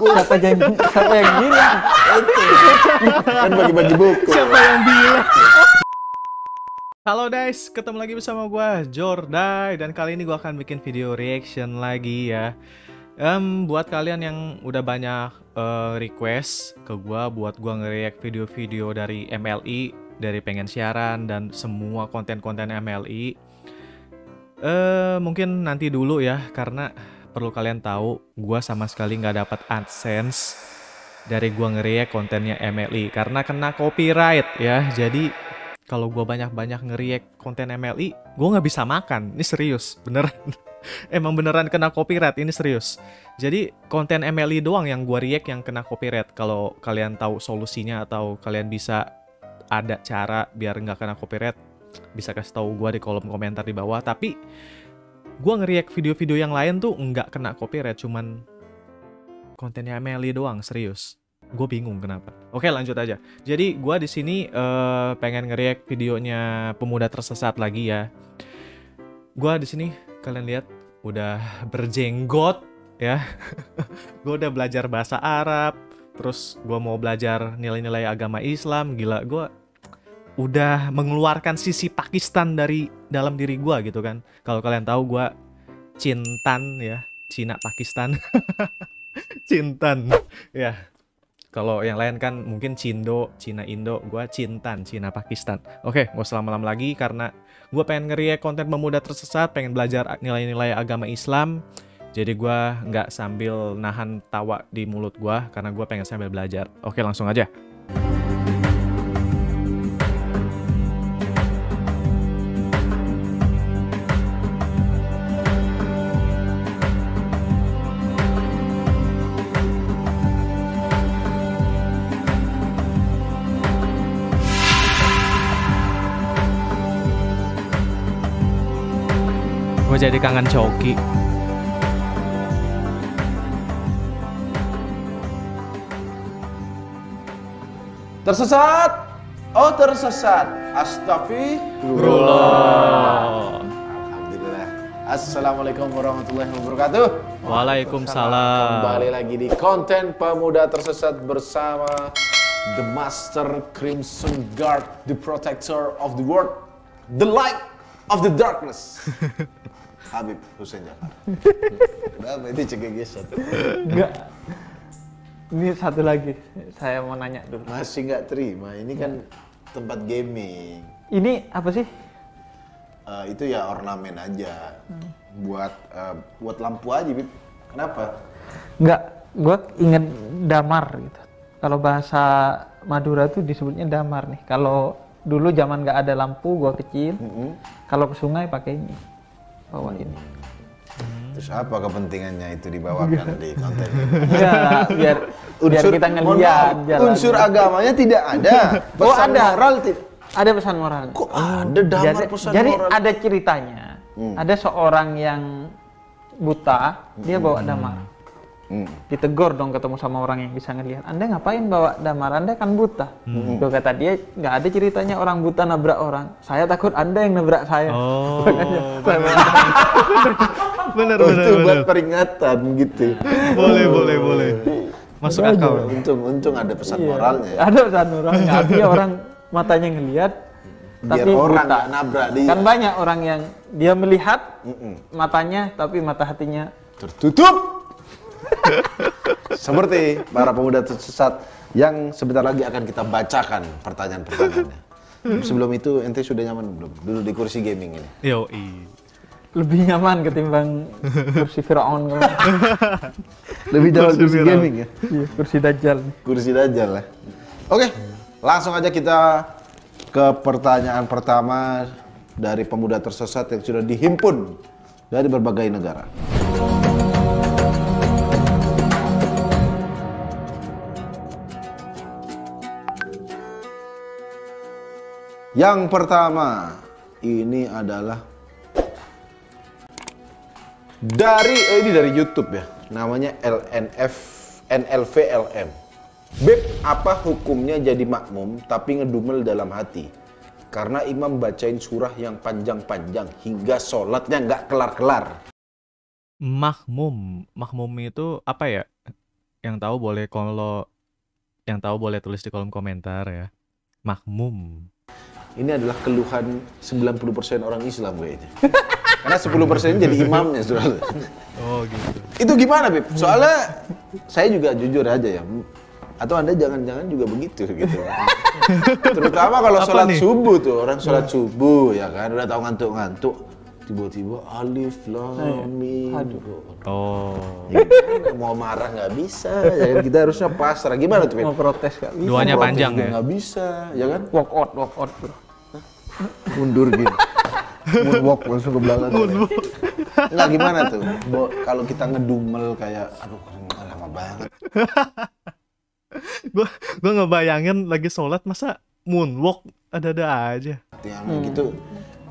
buku. Siapa yang bilang? Itu kan bagi-bagi buku. Siapa yang bilang? Halo guys, ketemu lagi bersama gue Jordai, dan kali ini gue akan bikin video reaction lagi ya. Buat kalian yang udah banyak request ke gue buat gue nge-react video-video dari MLI, dari pengen siaran dan semua konten-konten MLI, mungkin nanti dulu ya, karena perlu kalian tahu gue sama sekali nggak dapat AdSense dari gue nge-react kontennya MLI karena kena copyright ya. Jadi kalau gue banyak-banyak nge-react konten MLI, gue nggak bisa makan. Ini serius, beneran. Emang beneran kena copyright, ini serius. Jadi konten MLI doang yang gue react yang kena copyright. Kalau kalian tahu solusinya atau kalian bisa ada cara biar nggak kena copyright, bisa kasih tahu gue di kolom komentar di bawah. Tapi gue nge-react video-video yang lain tuh nggak kena copyright, cuman kontennya MLI doang, serius. Gue bingung kenapa. Oke, lanjut aja. Jadi gue di sini pengen nge-react videonya Pemuda Tersesat lagi ya. Gue di sini kalian lihat udah berjenggot ya. Gue udah belajar bahasa Arab. Terus gue mau belajar nilai-nilai agama Islam. Gila, gue udah mengeluarkan sisi Pakistan dari dalam diri gue gitu kan. Kalau kalian tahu gue Cintan ya, Cina Pakistan. Cintan ya. Kalau yang lain kan mungkin Cindo, Cina Indo, gue Cintan, Cina Pakistan. Oke, gak usah lama-lama lagi karena gue pengen nge-react konten Pemuda Tersesat, pengen belajar nilai-nilai agama Islam. Jadi gue nggak sambil nahan tawa di mulut gue karena gue pengen sambil belajar. Oke, langsung aja. Gue jadi kangen Coki. Tersesat. Oh, tersesat. Astagfirullah. Alhamdulillah. Assalamualaikum warahmatullahi wabarakatuh. Waalaikumsalam. Kembali lagi di konten Pemuda Tersesat bersama The Master Crimson Guard, the protector of the world, the light of the darkness. Habib Hussein Jafar. Kenapa itu cegegesan? Enggak. Ini satu lagi, saya mau nanya dulu. Masih nggak terima, ini kan tempat gaming. Ini apa sih? Itu ya ornamen aja, buat lampu aja, Bib. Kenapa? Enggak, gue inget damar gitu. Kalau bahasa Madura tuh disebutnya damar nih. Kalau dulu zaman nggak ada lampu, gue kecil. Kalau ke sungai pakai ini, bawa ini. Terus apa kepentingannya itu dibawakan di konten ini? Enggak, biar kita ngeliat jalan. Unsur agamanya tidak ada. Pesan ada. moral Ada pesan moral. Kok ada damar pesan jadi moral? ada ceritanya. Ada seorang yang buta, dia bawa damar. Ditegur dong ketemu sama orang yang bisa ngelihat. Anda ngapain bawa damar? Anda kan buta. Tuh kata dia, nggak ada ceritanya orang buta nabrak orang. Saya takut Anda yang nabrak saya. Oh, bener. Itu buat peringatan gitu. Boleh. Masuk akal. Untung ada pesan moralnya. Ada pesan moralnya. Artinya orang matanya ngelihat, Biar tapi orang buta. nggak nabrak dia. Kan banyak orang yang dia melihat matanya, tapi mata hatinya Tertutup. Seperti para pemuda tersesat yang sebentar lagi akan kita bacakan pertanyaan-pertanyaannya. Sebelum itu ente sudah nyaman belum duduk di kursi gaming ini? Yoi. lebih nyaman ketimbang kursi Firaun. Lebih nyaman kursi Firaun. gaming ya? Iya, kursi Dajjal. Kursi Dajjal lah. Oke, langsung aja kita ke pertanyaan pertama dari pemuda tersesat yang sudah dihimpun dari berbagai negara. Yang pertama, ini adalah dari YouTube ya. Namanya NLVLM. Beb, apa hukumnya jadi makmum tapi ngedumel dalam hati? Karena imam bacain surah yang panjang-panjang hingga sholatnya nggak kelar-kelar. Makmum itu apa ya? yang tahu boleh tulis di kolom komentar ya. Makmum. Ini adalah keluhan 90% orang Islam kayaknya. Karena 10% jadi imamnya soalnya. Oh gitu. Itu gimana, Bib? Soalnya saya juga jujur aja ya. Atau Anda jangan-jangan juga begitu gitu. Terutama kalau Apa sholat nih? subuh tuh, orang sholat subuh ya kan, udah tahu ngantuk-ngantuk. Tiba-tiba alif lam mim. Oh. Ya kan, mau marah nggak bisa, ya kan? Kita harusnya pasrah. Gimana tuh, Bib? Mau protes gak bisa. Duanya Protes panjang juga ya. nggak bisa, ya kan? Walk out bro. Mundur gitu. Moonwalk langsung ke belakang. Nggak gimana tuh? Kalau kita ngedumel kayak, aduh lama banget. Gue ngebayangin lagi sholat masa moonwalk ada-ada aja. Yang gitu,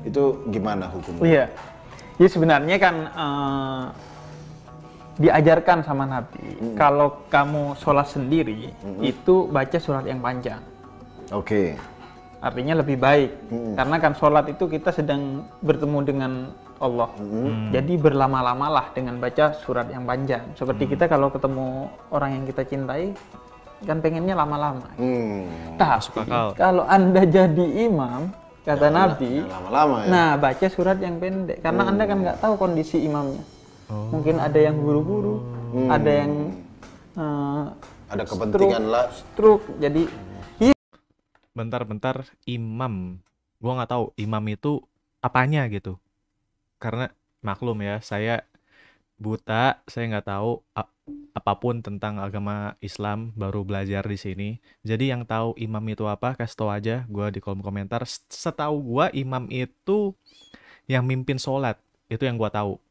itu gimana hukumnya? Iya. Ya sebenarnya kan diajarkan sama Nabi, kalau kamu sholat sendiri, itu baca surat yang panjang. Oke. Artinya lebih baik. Karena kan sholat itu kita sedang bertemu dengan Allah. Jadi berlama-lamalah dengan baca surat yang panjang. Seperti kita kalau ketemu orang yang kita cintai, kan pengennya lama-lama. Masuk Tapi akal. kalau Anda jadi imam, kata Nabi, Lama-lama ya. nah baca surat yang pendek. Karena Anda kan nggak tahu kondisi imamnya. Mungkin ada yang buru-buru, ada yang Ada kepentingan lah. stroke. Jadi Bentar-bentar, imam. Gua nggak tahu imam itu apanya gitu. Karena maklum ya, saya buta, saya nggak tahu apapun tentang agama Islam, baru belajar di sini. Jadi yang tahu imam itu apa, kasih tahu aja gua di kolom komentar. Setahu gua imam itu yang mimpin sholat. Itu yang gua tahu.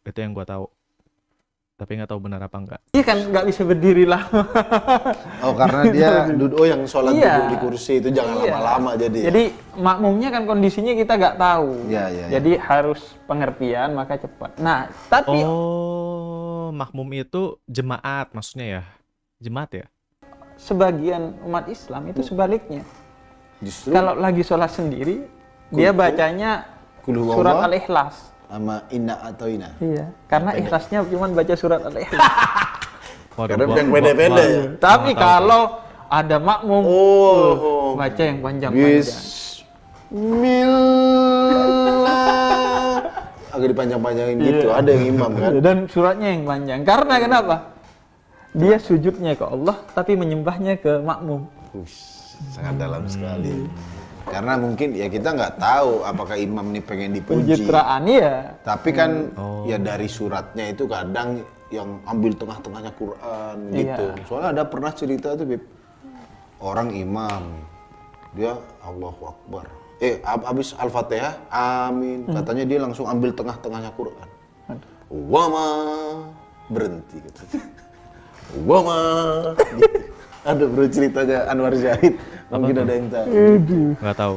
Tapi nggak tahu benar apa enggak. dia kan nggak bisa berdiri lama. Oh karena dia duduk, yang sholat Iya. duduk di kursi itu jangan Iya. lama-lama jadi. Jadi makmumnya kan kondisinya kita nggak tahu. Iya. Jadi harus pengertian maka cepat. Nah, tapi Oh, makmum itu jemaat maksudnya ya? Jemaat ya? sebagian umat Islam itu sebaliknya. Justru Kalau lagi sholat sendiri, dia bacanya Kul huwallah. surat Al-Ikhlas. sama inna atau ina. Iya, karena ikhlasnya cuma baca surat Al-Ikhlas. Waduh, Karena gua- yang pede-pede ya. Tapi Gua nggak tahu kalau ada makmum, baca yang panjang-panjang. Bismillah. Agak dipanjang-panjangin gitu. Ada yang imam kan. Dan suratnya yang panjang. Karena kenapa? Dia sujudnya ke Allah, tapi menyembahnya ke makmum. Sangat dalam sekali. Karena mungkin ya kita nggak tahu apakah imam nih pengen dipuji. Pencitraan ya. Tapi kan ya dari suratnya itu kadang yang ambil tengah-tengahnya Quran gitu. Iya. Soalnya ada pernah cerita tuh, Bib. Orang imam, dia Allahu Akbar. Abis Al-Fatihah, amin. Katanya dia langsung ambil tengah-tengahnya Quran. Wama, berhenti katanya. Wama, gitu. Ada bro ceritanya Anwar Zahid. Mungkin ada yang tahu.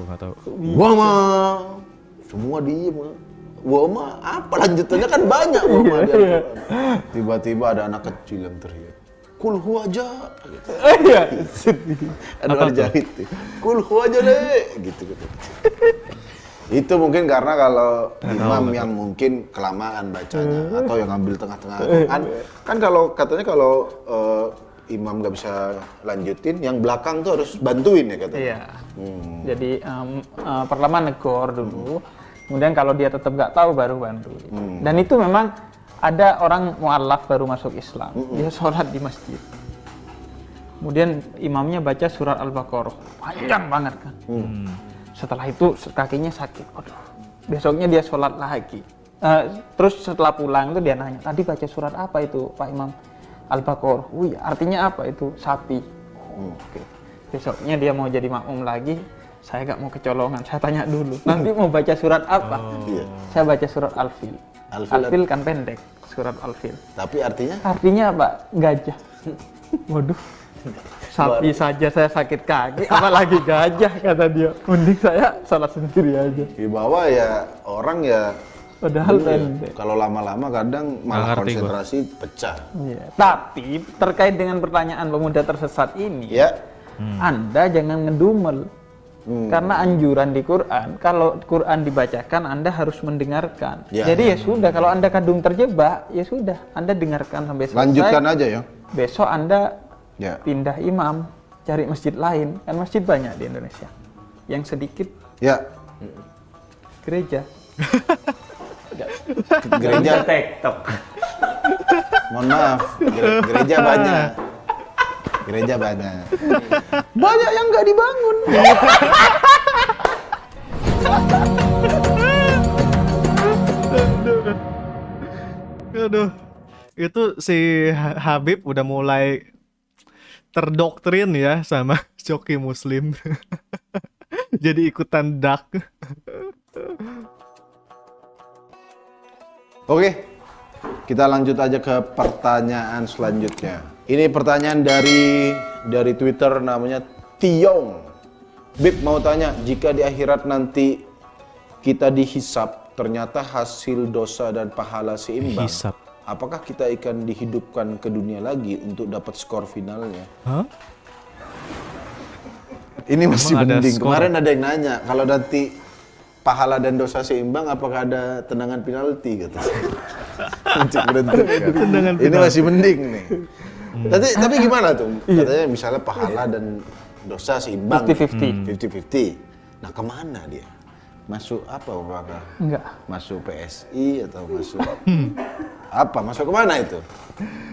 Nggak tahu. Wama, semua diem. Wama, apa lanjutannya kan banyak wama di Al-Quran. Tiba-tiba ada anak kecil yang teriak. Kul huwa aja. Gitu. Iya. Anwar Zahid. Kul huwa aja deh. Gitu. Itu mungkin karena kalau imam yang mungkin kelamaan bacanya atau yang ambil tengah-tengah. Kan kalau katanya kalau imam nggak bisa lanjutin, yang belakang tuh harus bantuin ya katanya. Iya. Jadi pertama negor dulu, kemudian kalau dia tetap nggak tahu baru bantu. Dan itu memang ada orang mu'alaf baru masuk Islam, dia sholat di masjid. Kemudian imamnya baca surat Al-Baqarah, panjang banget kan. Setelah itu kakinya sakit. Aduh. Besoknya dia sholat lagi. Terus setelah pulang itu dia nanya, tadi baca surat apa itu Pak Imam? Al-Baqarah. Wih, artinya apa itu? Sapi. Oke. Besoknya dia mau jadi makmum lagi, saya nggak mau kecolongan, saya tanya dulu. Nanti mau baca surat apa? Iya. Saya baca surat Al-Fil. Al-Fil kan pendek, surat Al-Fil. Tapi artinya Artinya apa? Gajah. Waduh. Sapi saja saya sakit kaki, apalagi gajah kata dia. Mending saya salat sendiri aja. di bawah ya orang ya. Padahal Iya, pendek. kalau lama-lama kadang malah ngerti gua. konsentrasi pecah. Iya. Tapi terkait dengan pertanyaan pemuda tersesat ini, Ya. Anda jangan ngedumel. Karena anjuran di Quran, kalau Quran dibacakan Anda harus mendengarkan. Ya, Jadi ya sudah, kalau Anda kadung terjebak, ya sudah, Anda dengarkan sampai selesai. Lanjutkan aja ya. Besok Anda Ya. pindah imam, cari masjid lain, kan masjid banyak di Indonesia. Yang sedikit Ya. gereja. Gereja. TikTok. Mohon maaf. Gereja banyak. Gereja banyak. Banyak yang nggak dibangun. Aduh, itu si Habib udah mulai terdoktrin ya sama joki muslim. Jadi ikutan dak. Oke, kita lanjut aja ke pertanyaan selanjutnya. Ini pertanyaan dari Twitter namanya Tiong. Bib mau tanya, jika di akhirat nanti kita dihisap, ternyata hasil dosa dan pahala seimbang. Hisap. Apakah kita akan dihidupkan ke dunia lagi untuk dapat skor finalnya? Hah? Ini masih Emang ada mending. skor? Kemarin ada yang nanya, kalau nanti pahala dan dosa seimbang, apakah ada tendangan penalti? Kata untuk menentukan. Tendangan Ini penalti. masih mending nih. Tapi gimana tuh? Katanya misalnya pahala dan dosa seimbang. 50-50. 50-50. Nah kemana dia? Masuk apa? Apakah Enggak. masuk PSI atau masuk apa? Masuk kemana itu?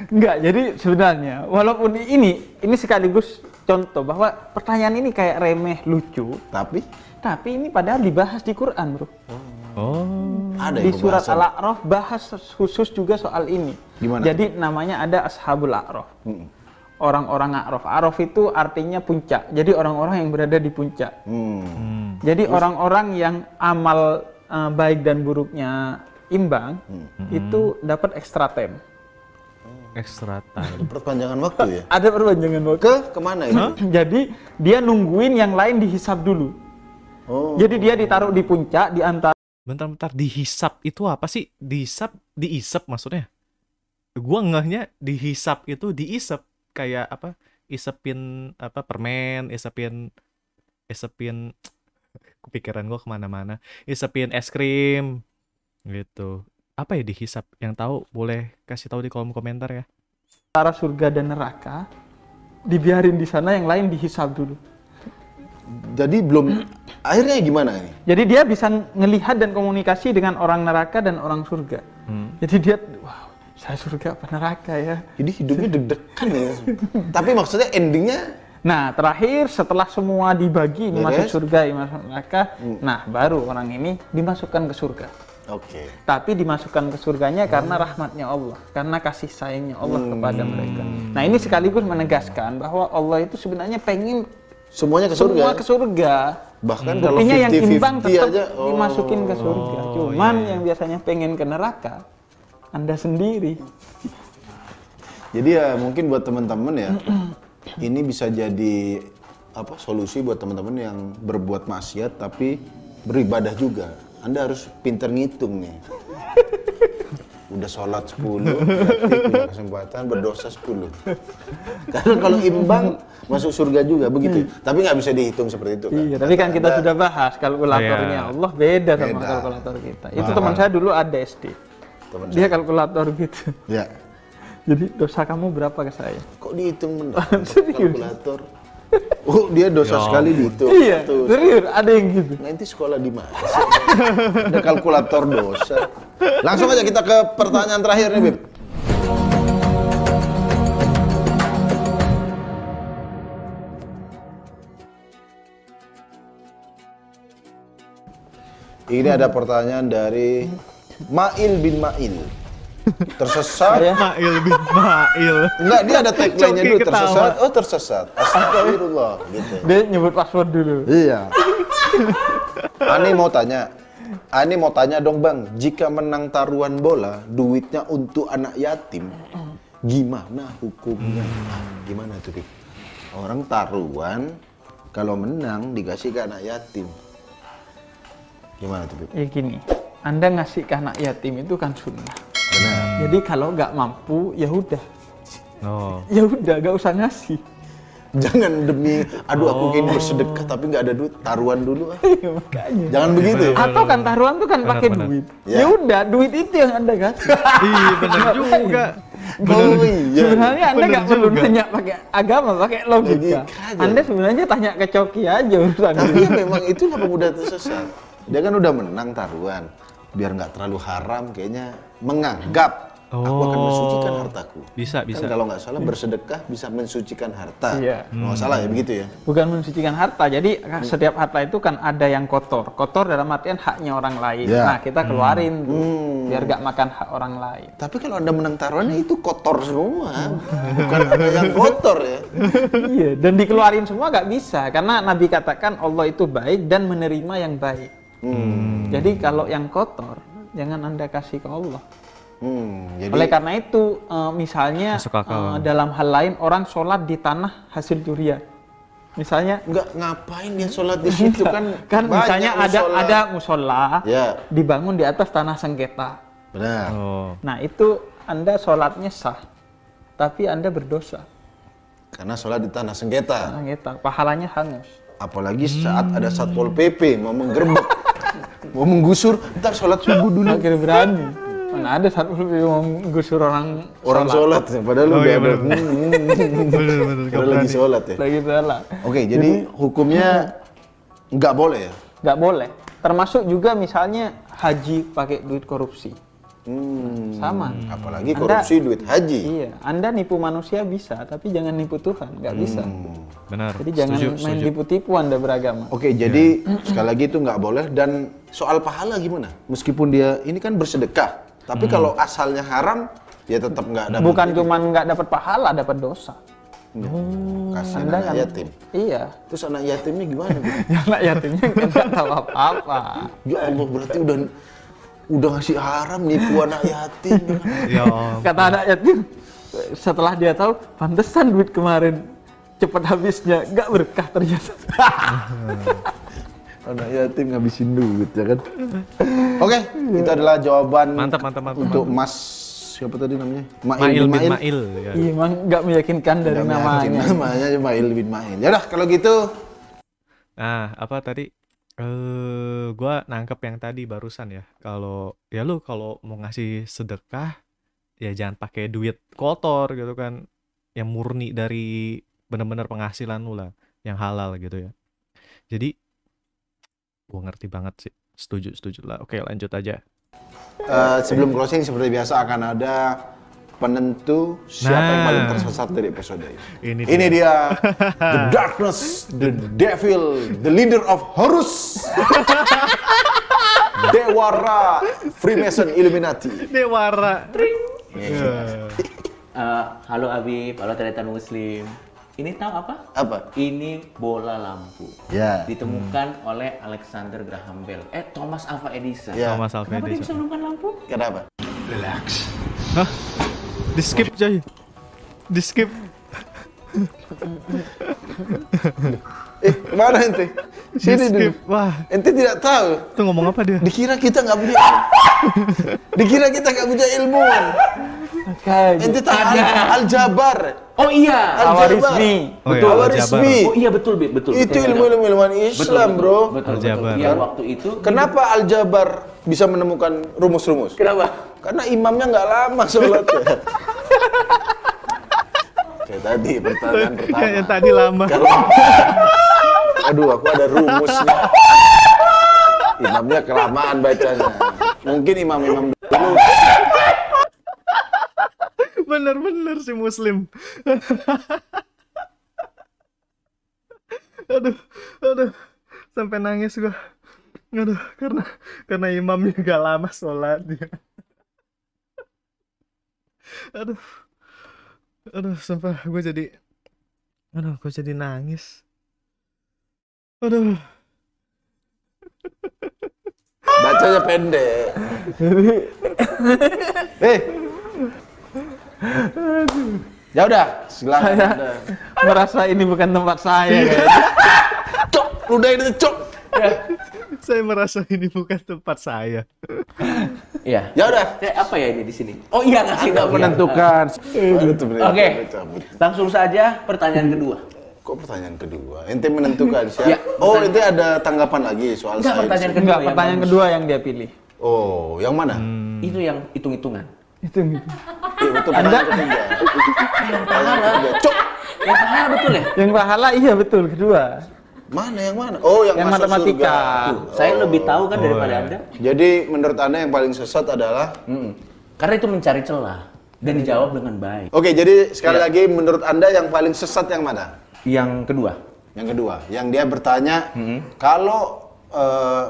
Enggak, jadi sebenarnya walaupun ini sekaligus contoh bahwa pertanyaan ini kayak remeh, lucu, Tapi tapi ini padahal dibahas di Quran, Bro. Oh. ada Di yang surat pembahasan. Al-A'raf bahas khusus juga soal ini. Gimana? Jadi namanya ada Ashabul A'raf. Orang-orang A'raf. A'raf itu artinya puncak. Jadi orang-orang yang berada di puncak. Jadi orang-orang yang amal baik dan buruknya imbang itu dapat extra time. Extra time. Perpanjangan waktu ya? Ada perpanjangan waktu. Kemana ya? Jadi dia nungguin yang lain dihisap dulu. Oh. Jadi dia ditaruh di puncak di antara Bentar-bentar, dihisap itu apa sih? Dihisap, diisep maksudnya? Gua ngehnya dihisap itu diisep. Kayak apa? Isepin apa permen, isepin kepikiran gua kemana-mana. Isepin es krim gitu. Apa ya dihisap? Yang tahu boleh kasih tahu di kolom komentar ya. surga dan neraka. Dibiarin di sana, yang lain dihisap dulu. Jadi belum akhirnya gimana ini? Jadi dia bisa ngelihat dan komunikasi dengan orang neraka dan orang surga. Jadi dia, wow, saya surga apa neraka ya? Jadi hidupnya deg-degan ya. Tapi maksudnya endingnya Nah, terakhir setelah semua dibagi, ini masuk Beres. surga, ini masuk neraka, nah baru orang ini dimasukkan ke surga. oke. Tapi dimasukkan ke surganya karena rahmatnya Allah, karena kasih sayangnya Allah kepada mereka. Nah, ini sekaligus menegaskan bahwa Allah itu sebenarnya pengen Semuanya ke surga. semua ke surga. Bahkan kalau Buktinya yang 50-50 imbang tetap aja dimasukin ke surga. Cuman yang biasanya pengen ke neraka, Anda sendiri. Jadi ya mungkin buat teman-teman ya, ini bisa jadi apa solusi buat teman-teman yang berbuat maksiat tapi beribadah juga. Anda harus pinter ngitung nih. Udah sholat 10, berarti punya kesempatan berdosa 10. Karena kalau imbang masuk surga juga begitu. Tapi nggak bisa dihitung seperti itu kan. Iya, tapi kan kita sudah bahas kalkulatornya Iya. Allah beda sama Beda. kalkulator kita. Itu teman saya dulu ada SD. Teman Dia kalkulator gitu. Ya. Jadi dosa kamu berapa ke saya? Kok dihitung bener? Kalkulator. Oh, dia dosa sekali dihitung. Iya, Tuh. serius ada yang gitu. Nanti sekolah di mana sih? Ada kalkulator dosa. Langsung aja kita ke pertanyaan terakhir nih, Bib. Ini ada pertanyaan dari Mail bin Mail. Tersesat? Mail bin Mail. Enggak, dia ada tagline-nya Coki dulu. ketawa. Tersesat, oh tersesat. Astagfirullah, gitu. Dia nyebut password dulu. Iya. Ani mau tanya dong bang, jika menang taruhan bola, duitnya untuk anak yatim, gimana hukumnya? Gimana tuh, Bib? Orang taruhan, kalau menang dikasih ke anak yatim. Gimana tuh, Bib? Ya gini, Anda ngasih ke anak yatim itu kan sunnah. Benar. Jadi kalau nggak mampu, ya udah. Oh. Ya udah, nggak usah ngasih. Jangan demi, aduh aku ingin bersedekah tapi nggak ada duit, taruhan dulu. Makanya. Jangan begitu ya. Atau kan taruhan tuh kan pakai Benar. duit. Ya. Ya udah, duit itu yang Anda kasih. Iya benar juga. Oh iya. Sebenarnya Anda Bener nggak perlu juga. nanya pakai agama, pakai logika. Logika aja. Anda sebenarnya tanya ke Coki aja urusan. Tapi ya memang itulah pemuda tersesat. Dia kan udah menang taruhan. Biar nggak terlalu haram, kayaknya menganggap aku akan mensucikan hartaku. Bisa. Kan kalau nggak salah bersedekah bisa mensucikan harta. Iya. Kalau nggak salah ya begitu ya. Bukan mensucikan harta. Jadi setiap harta itu kan ada yang kotor. Kotor dalam artian haknya orang lain. Ya. Nah, kita keluarin tuh, biar gak makan hak orang lain. Tapi kalau Anda menang taruhannya itu kotor semua. Bukan ada yang kotor ya. Iya, dan dikeluarin semua gak bisa. Karena Nabi katakan Allah itu baik dan menerima yang baik. Jadi kalau yang kotor, jangan Anda kasih ke Allah. Jadi Oleh karena itu, misalnya Masuk akal. dalam hal lain orang sholat di tanah hasil curian. Misalnya, nggak ngapain dia sholat di situ kan? kan banyak misalnya musola. ada musola Ya, dibangun di atas tanah sengketa. benar. Oh. Nah itu Anda sholatnya sah, tapi Anda berdosa. Karena sholat di tanah sengketa. Sengketa, pahalanya hangus. Apalagi saat ada Satpol PP mau menggerbek, mau menggusur, ntar sholat subuh dulu. Akhirnya berani. Mana ada satu mau menggusur orang Sholat, padahal lu udah ada. Bener. Padahal lagi sholat ya. lagi salah. Oke, jadi hukumnya nggak boleh ya? Nggak boleh. Termasuk juga misalnya haji pakai duit korupsi. Sama. Apalagi korupsi duit haji. Iya, Anda nipu manusia bisa, tapi jangan nipu Tuhan, nggak bisa. Benar. Jadi jangan main Setuju. tipu-tipu Anda beragama. Oke, jadi sekali lagi itu nggak boleh. Dan soal pahala gimana? Meskipun dia ini kan bersedekah, tapi kalau asalnya haram, dia tetap nggak dapat. Bukan cuma nggak dapat pahala, dapat dosa. Kasihan Anda anak kan, yatim. iya. Terus anak yatimnya gimana? Bu? Anak yatimnya nggak tahu apa-apa. Ya Allah, berarti udah ngasih haram nipu anak yatim. Ya, Kata anak yatim, setelah dia tahu, pantesan duit kemarin cepat habisnya, nggak berkah ternyata. Anak yatim ngabisin duit ya kan. Oke, itu adalah jawaban mantap. untuk Mas siapa tadi namanya? Mail bin Mail. Ya. Iya, emang nggak meyakinkan dari Nggak meyakin namanya. namanya Mail bin Mail. Ya udah kalau gitu. Nah, apa tadi? Gua nangkep yang tadi barusan ya. Kalau mau ngasih sedekah, ya jangan pakai duit kotor gitu kan. Yang murni dari benar-benar penghasilan lu lah, yang halal gitu ya. Jadi gua ngerti banget sih. Setuju lah. Oke, lanjut aja. Sebelum closing seperti biasa akan ada penentu siapa yang paling tersesat dari episode ini. Ini dia the darkness, the devil, the leader of Horus, Dewara Freemason Illuminati. Dewara. Halo Habib, halo Teretan Muslim. Ini tahu apa? Apa? Ini bola lampu. Ya. Ditemukan oleh Alexander Graham Bell. Thomas Alva Edison. Ya. Thomas Alva Kenapa dia bisa Edison. menemukan lampu? Kenapa? Hah? Di skip coy. Di skip. Kemana ente? Sini dulu. skip. Wah, Ente tidak tahu. itu ngomong apa dia? Dikira kita nggak punya. Dikira kita nggak punya ilmuwan. Ente tahu aljabar. Oh iya. Al-Warismi. Oh iya, Al-Warismi. Oh iya betul, Bib. Betul. Itu betul, ilmu ilmuwan Islam, bro. Betul. Aljabar. Iya, waktu itu. Kenapa aljabar bisa menemukan rumus-rumus? Kenapa? Karena imamnya nggak lama sholatnya. Kayak tadi pertanyaan pertama. Yang tadi lama. Aduh, aku ada rumusnya. Imamnya kelamaan bacanya. Mungkin imam-imam dulu. Bener-bener si Muslim. aduh, sampai nangis gua. Aduh, karena imamnya gak lama sholatnya. Aduh, sumpah gue jadi nangis. Aduh, Bacanya pendek. Ya udah, silakan. Saya Anda. merasa ini bukan tempat saya. Kayaknya. Cok, ludah ini cok. saya merasa ini bukan tempat saya. Iya. Ya udah. Apa ya ini di sini? Oh iya ngasih Anda tahu. menentukan. Oke. Langsung saja pertanyaan kedua. Kok pertanyaan kedua? Ente menentukan siapa? Ya, Oh, ente ada tanggapan lagi soal Enggak, sains. pertanyaan kedua. Enggak, yang pertanyaan bagus. kedua yang dia pilih. Oh, yang mana? Itu yang hitung-hitungan. Itu gitu. Iya, betul. Pertanyaan ketiga. Yang pahala. Cok! Yang pahala betul ya? Yang pahala iya betul kedua. Mana yang mana? Oh, yang masuk matematika. surga. Tuh, saya lebih tahu kan daripada Anda. Jadi menurut Anda yang paling sesat adalah Karena itu mencari celah dan dijawab dengan baik. Oke, jadi sekali Iya. lagi menurut Anda yang paling sesat yang mana? Yang kedua. Yang kedua, yang dia bertanya kalau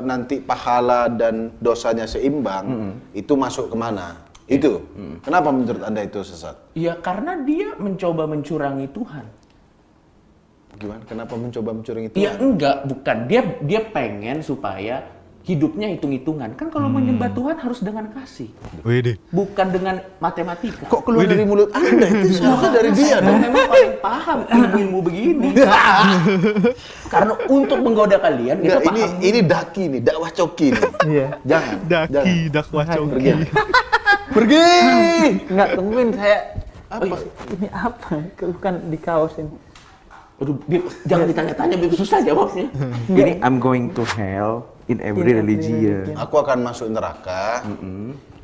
nanti pahala dan dosanya seimbang, itu masuk kemana? Itu. Kenapa menurut Anda itu sesat? Ya karena dia mencoba mencurangi Tuhan. Gimana? Kenapa mencoba mencuri itu? Ya enggak, bukan. Dia pengen supaya hidupnya hitung-hitungan. Kan kalau menyembah Tuhan harus dengan kasih, Widih. bukan dengan matematika. Kok keluar dari mulut Anda itu? Seharusnya dari dia Saya dong. memang paling paham ilmu-ilmu begini. Karena untuk menggoda kalian kita Nggak, paham. ini daki nih, dakwah coki nih. Iya. Jangan. Daki, dakwah Pergi. coki. Pergi. Enggak, tungguin saya. Apa? Ini apa? Bukan di kaos ini. Aduh, Bib, jangan ditanya-tanya, Bib, susah jawabnya. Ini I'm going to hell in every religion. Aku akan masuk neraka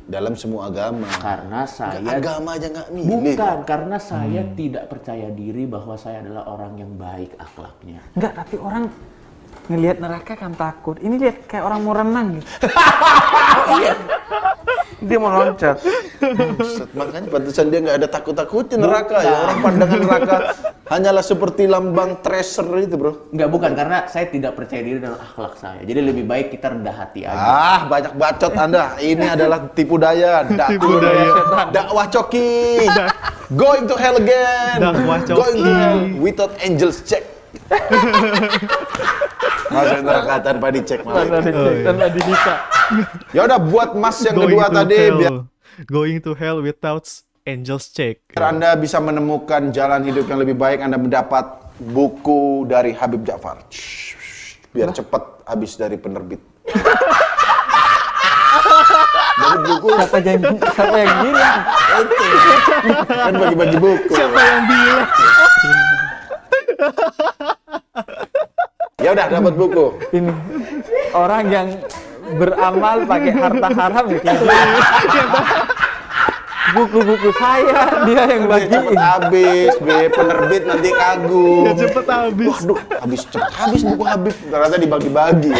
dalam semua agama. Karena saya Agama aja nggak milih. bukan karena saya tidak percaya diri bahwa saya adalah orang yang baik akhlaknya. Enggak, tapi orang ngelihat neraka kan takut. Ini lihat kayak orang mau renang gitu. Oh iya. Dia mau loncat. Buset, makanya pantesan dia nggak ada takut-takutnya neraka ya. Orang pandangan neraka hanyalah seperti lambang tracer itu, bro. Enggak, bukan karena saya tidak percaya diri dengan akhlak saya. Jadi lebih baik kita rendah hati aja. Ah, banyak bacot Anda. Ini adalah tipu daya. Tipu daya. Dakwah coki. Going to hell again. Dakwah coki. Going to hell without angels check. Masuk neraka tanpa dicek malah. Tanpa dicek, tanpa dihisap. Ya udah buat Mas yang Going kedua to tadi hell. biar Going to hell without angels check. Anda bisa menemukan jalan hidup yang lebih baik, Anda mendapat buku dari Habib Ja'far. Biar cepat habis dari penerbit. Dapat buku Siapa yang bilang? kan bagi-bagi buku. Siapa yang bilang? Ya udah dapat buku. Ini orang yang beramal pakai harta haram ya. Buku-buku saya dia yang Cepet bagiin. habis, penerbit nanti kagum. Cepet habis. Waduh, habis cepet habis buku Habib. Ternyata dibagi-bagi.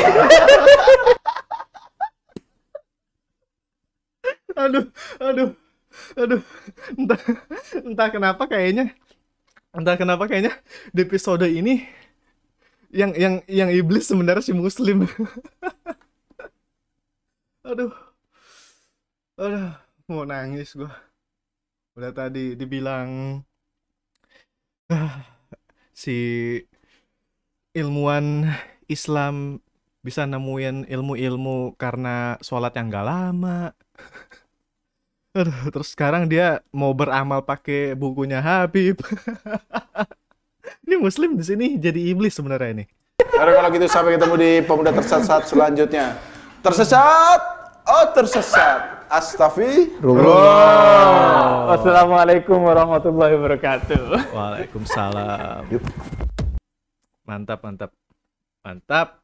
Aduh, aduh, aduh. Entah, entah kenapa kayaknya di episode ini yang iblis sebenarnya si Muslim. Aduh, aduh, mau nangis gua. Udah tadi dibilang si ilmuwan Islam bisa nemuin ilmu-ilmu karena sholat yang gak lama. Aduh, terus sekarang dia mau beramal pakai bukunya Habib. Ini Muslim di sini jadi iblis sebenarnya ini. Nah, kalau gitu sampai ketemu di Pemuda Tersesat selanjutnya. Tersesat, oh tersesat. Astagfirullah. Wassalamualaikum warahmatullahi wabarakatuh. Waalaikumsalam. Mantap, mantap, mantap.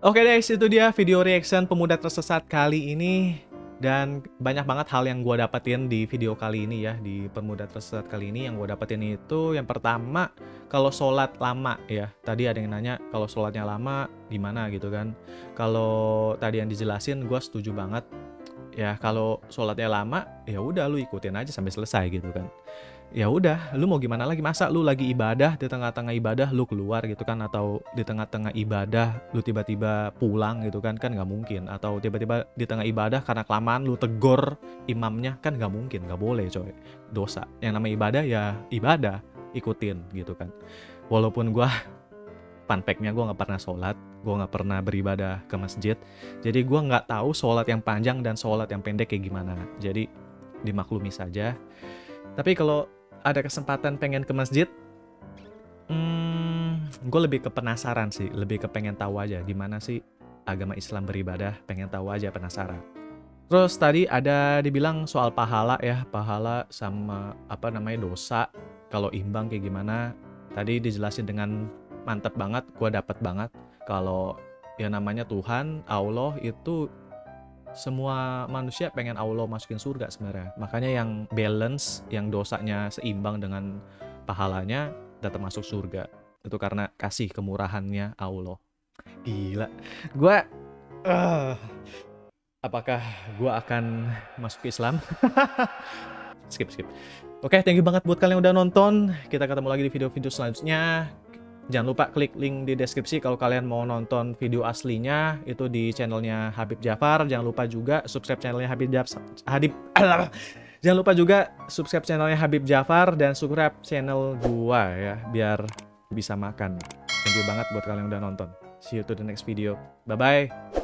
Oke guys, itu dia video reaction Pemuda Tersesat kali ini. Dan banyak banget hal yang gue dapetin di video kali ini ya. Di Pemuda Tersesat kali ini yang gue dapetin itu yang pertama, kalau sholat lama ya. Tadi ada yang nanya kalau sholatnya lama gimana gitu kan. Kalau tadi yang dijelasin gue setuju banget. Ya kalau sholatnya lama ya udah lu ikutin aja sampai selesai gitu kan. Ya udah, lu mau gimana lagi, masa lu lagi ibadah di tengah-tengah ibadah lu keluar gitu kan, atau di tengah-tengah ibadah lu tiba-tiba pulang gitu kan nggak mungkin, atau tiba-tiba di tengah ibadah karena kelamaan lu tegor imamnya kan nggak mungkin, nggak boleh coy, dosa. Yang namanya ibadah ya ibadah, ikutin gitu kan. Walaupun gua fun fact-nya gue nggak pernah sholat, gue nggak pernah beribadah ke masjid, jadi gue nggak tahu sholat yang panjang dan sholat yang pendek kayak gimana, jadi dimaklumi saja. Tapi kalau ada kesempatan pengen ke masjid, gue lebih ke penasaran sih, lebih ke pengen tahu aja gimana sih agama Islam beribadah, pengen tahu aja, penasaran. Terus tadi ada dibilang soal pahala ya, pahala sama apa namanya dosa. kalau imbang kayak gimana. Tadi dijelasin dengan mantep banget, gue dapet banget kalau ya namanya Tuhan, Allah itu semua manusia pengen Allah masukin surga sebenarnya. Makanya yang balance, yang dosanya seimbang dengan pahalanya tetap masuk surga. Itu karena kasih kemurahannya Allah. Gila. Gue apakah gue akan masuk Islam? Skip. Oke, thank you banget buat kalian yang udah nonton. Kita ketemu lagi di video-video selanjutnya. Jangan lupa klik link di deskripsi kalau kalian mau nonton video aslinya, itu di channelnya Habib Jafar. Jangan lupa juga subscribe channelnya Jangan lupa juga subscribe channelnya Habib Jafar dan subscribe channel gua ya, biar bisa makan. Thank you banget buat kalian yang udah nonton. See you to the next video. Bye-bye.